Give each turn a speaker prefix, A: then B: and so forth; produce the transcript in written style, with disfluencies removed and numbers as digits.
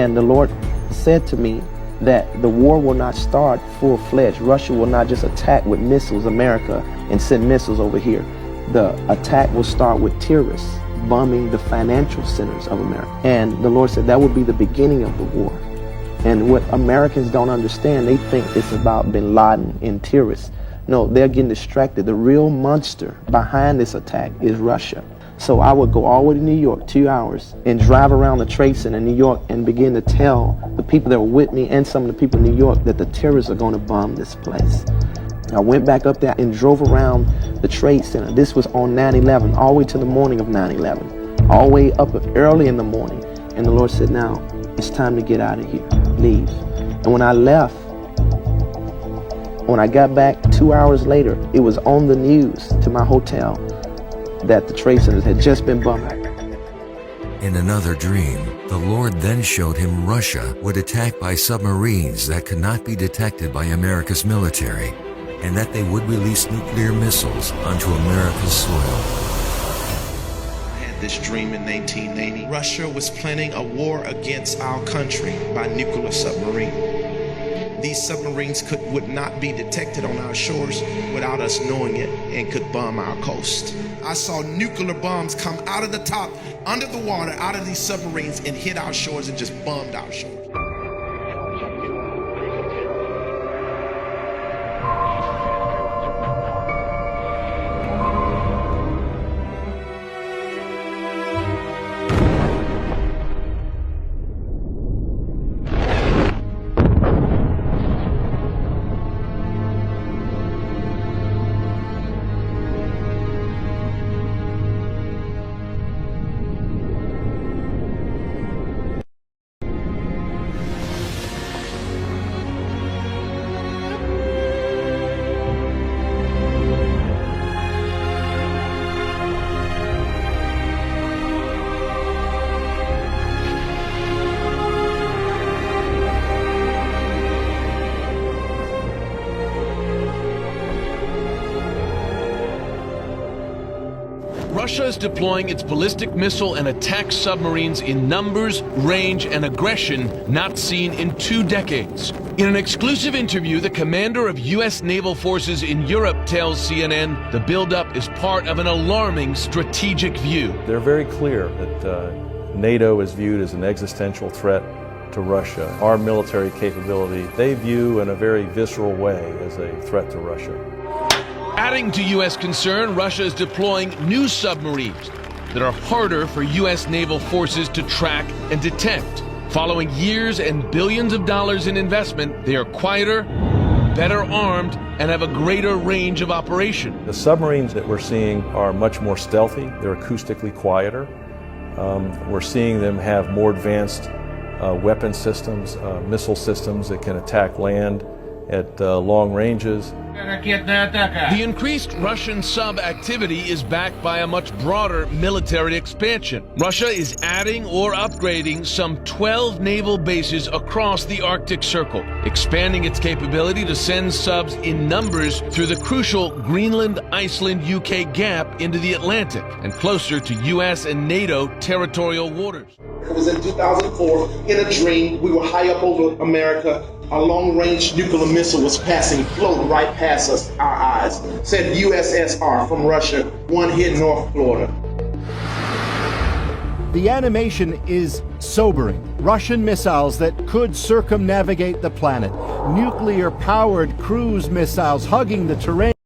A: And the Lord said to me that the war will not start full-fledged. Russia will not just attack with missiles America and send missiles over here. The attack will start with terrorists bombing the financial centers of America. And the Lord said that will be the beginning of the war. And what Americans don't understand, they think it's about bin Laden and terrorists. No, they're getting distracted. The real monster behind this attack is Russia. So I would go all the way to New York, 2 hours, and drive around the Trade Center in New York and begin to tell the people that were with me and some of the people in New York that the terrorists are going to bomb this place. I went back up there and drove around the Trade Center. This was on 9/11, all the way to the morning of 9/11, all the way up early in the morning. And the Lord said, now it's time to get out of here, leave. And when I left, when I got back 2 hours later, it was on the news to my hotel that the Trade Centers had just been bombed.
B: In another dream, the Lord then showed him Russia would attack by submarines that could not be detected by America's military, and that they would release nuclear missiles onto America's soil.
C: I had this dream in 1980. Russia was planning a war against our country by nuclear submarine. These submarines would not be detected on our shores without us knowing it and could bomb our coast. I saw nuclear bombs come out of the top, under the water, out of these submarines and hit our shores and just bombed our shores.
D: Russia is deploying its ballistic missile and attack submarines in numbers, range, and aggression not seen in 2 decades. In an exclusive interview, the commander of U.S. naval forces in Europe tells CNN the buildup is part of an alarming strategic view.
E: They're very clear that NATO is viewed as an existential threat to Russia. Our military capability, they view in a very visceral way as a threat to Russia.
D: Adding to U.S. concern, Russia is deploying new submarines that are harder for U.S. naval forces to track and detect. Following years and billions of dollars in investment, they are quieter, better armed, and have a greater range of operation.
E: The submarines that we're seeing are much more stealthy. They're acoustically quieter. We're seeing them have more advanced weapon systems, missile systems that can attack land at long ranges.
D: The increased Russian sub-activity is backed by a much broader military expansion. Russia is adding or upgrading some 12 naval bases across the Arctic Circle, expanding its capability to send subs in numbers through the crucial Greenland-Iceland-UK gap into the Atlantic and closer to U.S. and NATO territorial waters.
C: It was in 2004, in a dream, we were high up over America. A long-range nuclear missile was floating right past us, our eyes. Said USSR from Russia, one hit North Florida.
F: The animation is sobering. Russian missiles that could circumnavigate the planet. Nuclear-powered cruise missiles hugging the terrain.